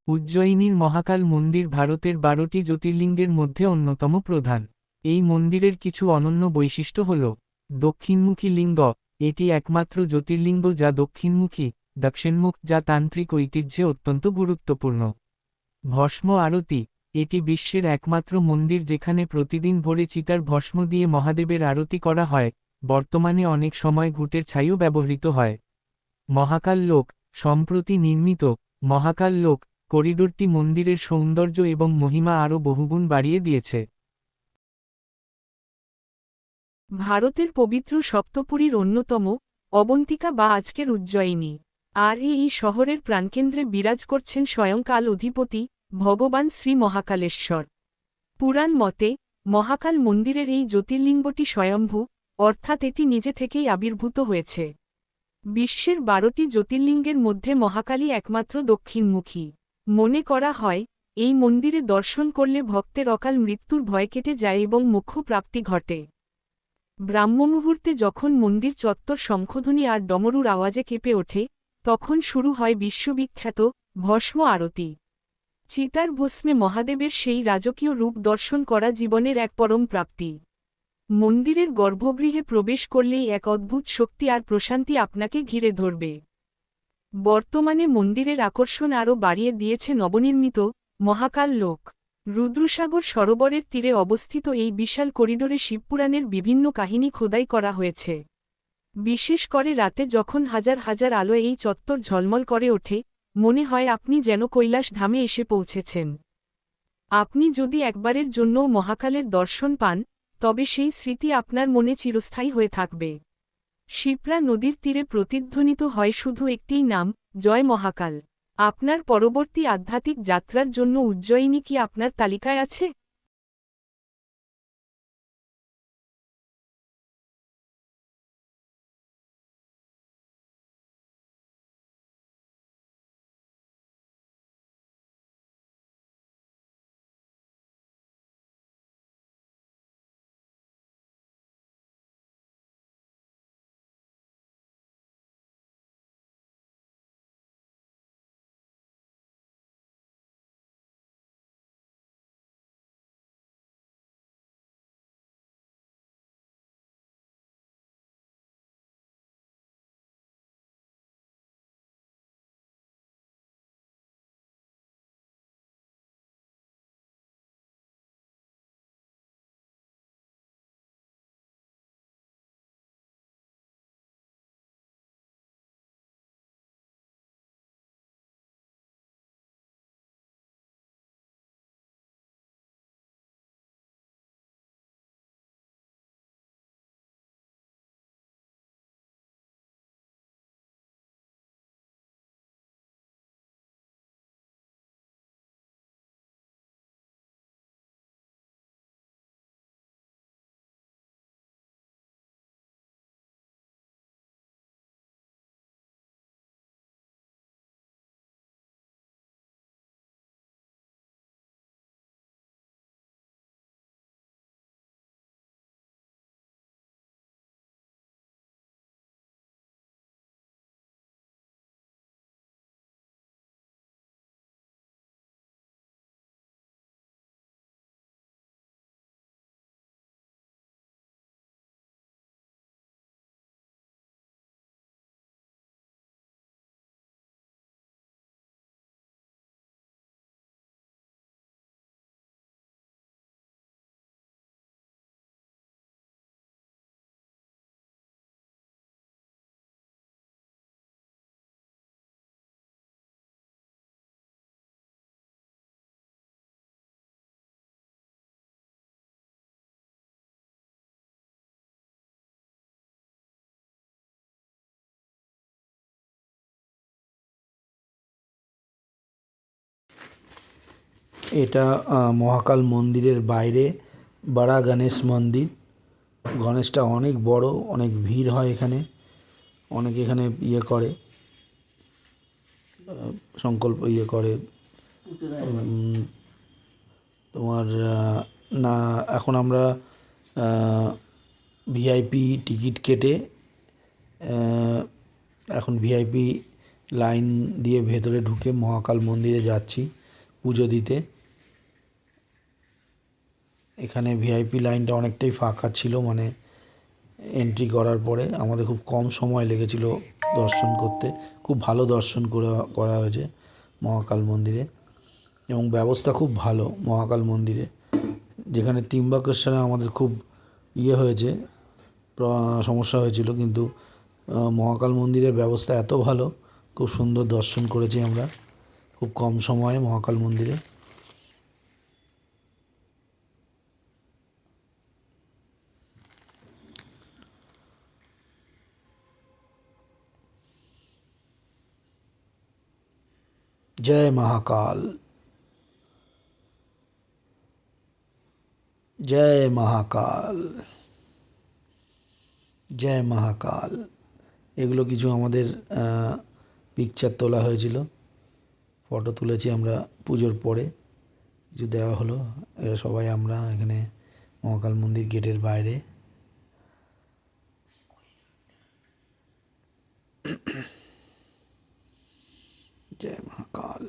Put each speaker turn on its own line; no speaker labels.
উজ্জয়িনীর মহাকাল মন্দির ভারতের 12টি জ্যোতির্লিঙ্গের মধ্যে অন্যতম প্রধান। এই মন্দিরের কিছু অনন্য বৈশিষ্ট্য হল: দক্ষিণমুখী লিঙ্গ, এটি একমাত্র জ্যোতির্লিঙ্গ যা দক্ষিণমুখী, দক্ষিণমুখ, যা তান্ত্রিক ঐতিহ্যে অত্যন্ত গুরুত্বপূর্ণ। ভস্ম আরতি, এটি বিশ্বের একমাত্র মন্দির যেখানে প্রতিদিন ভোরে চিতার ভস্ম দিয়ে মহাদেবের আরতি করা হয়। বর্তমানে অনেক সময় ঘুঁটের ছাইও ব্যবহৃত হয়। মহাকাল লোক, সম্প্রতি নির্মিত মহাকাল লোক করিডোরটি মন্দিরের সৌন্দর্য এবং মহিমা আরও বহুগুণ বাড়িয়ে দিয়েছে।
ভারতের পবিত্র সপ্তপুরীর অন্যতম, অবন্তিকা বা আজকের উজ্জয়িনী। আর এই শহরের প্রাণকেন্দ্রে বিরাজ করছেন স্বয়ংকাল অধিপতি, ভগবান শ্রী মহাকালেশ্বর। পুরাণ মতে, মহাকাল মন্দিরের এই জ্যোতির্লিঙ্গটি স্বয়ম্ভূ, অর্থাৎ এটি নিজে থেকেই আবির্ভূত হয়েছে। বিশ্বের 12টি জ্যোতির্লিঙ্গের মধ্যে মহাকালই একমাত্র দক্ষিণমুখী। মনে করা হয়, এই মন্দিরে দর্শন করলে ভক্তের অকাল মৃত্যুর ভয় কেটে যায় এবং মোক্ষ প্রাপ্তি ঘটে। ব্রাহ্মমুহূর্তে যখন মন্দির চত্বর শঙ্খধ্বনি আর ডমরুর আওয়াজে কেঁপে ওঠে, তখন শুরু হয় বিশ্ববিখ্যাত ভস্ম আরতি। চিতার ভস্মে মহাদেবের সেই রাজকীয় রূপ দর্শন করা জীবনের এক পরম প্রাপ্তি। মন্দিরের গর্ভগৃহে প্রবেশ করলেই এক অদ্ভুত শক্তি আর প্রশান্তি আপনাকে ঘিরে ধরবে। বর্তমানে মন্দিরের আকর্ষণ আরও বাড়িয়ে দিয়েছে নবনির্মিত মহাকাল লোক। রুদ্রসাগর সরোবরের তীরে অবস্থিত এই বিশাল করিডোরে শিবপুরাণের বিভিন্ন কাহিনী খোদাই করা হয়েছে। বিশেষ করে রাতে যখন হাজার হাজার আলো এই চত্বর ঝলমল করে ওঠে, মনে হয় আপনি যেন কৈলাস ধামে এসে পৌঁছেছেন। আপনি যদি একবারের জন্যও মহাকালের দর্শন পান, তবে সেই স্মৃতি আপনার মনে চিরস্থায়ী হয়ে থাকবে। শিপ্রা নদীর তীরে প্রতিধ্বনিত হয় শুধু একটিই নাম, জয় মহাকাল। আপনার পরবর্তী আধ্যাত্মিক যাত্রার জন্য উজ্জয়িনী কি আপনার তালিকায় আছে?
এটা মহাকাল মন্দিরের বাইরে বড়া গণেশ মন্দির। গণেশটা অনেক বড়, অনেক ভিড় হয় এখানে। অনেকে এখানে করে সংকল্প করে। তোমার না, এখন আমরা ভিআইপি টিকিট কেটে এখন ভিআইপি লাইন দিয়ে ভেতরে ঢুকে মহাকাল মন্দিরে যাচ্ছি পুজো দিতে। এখানে ভিআইপি লাইনটা অনেকটাই ফাঁকা ছিল, মানে এন্ট্রি করার পরে আমাদের খুব কম সময় লেগেছিল দর্শন করতে। খুব ভালো দর্শন করা হয়েছে মহাকাল মন্দিরে, এবং ব্যবস্থা খুব ভালো মহাকাল মন্দিরে। যেখানে ত্রিম্বকেশ্বরে আমাদের খুব হয়েছে, সমস্যা হয়েছিল, কিন্তু মহাকাল মন্দিরের ব্যবস্থা এত ভালো, খুব সুন্দর দর্শন করেছি আমরা খুব কম সময়ে মহাকাল মন্দিরে। জয় মহাকাল, জয় মহাকাল, জয় মহাকাল। এগুলো কিছু আমাদের পিকচার তোলা হয়েছিল, ফটো তুলেছি আমরা পুজোর পরে, কিছু দেওয়া হলো। এরা সবাই আমরা এখানে মহাকাল মন্দির গেটের বাইরে। জয় মহাকাল।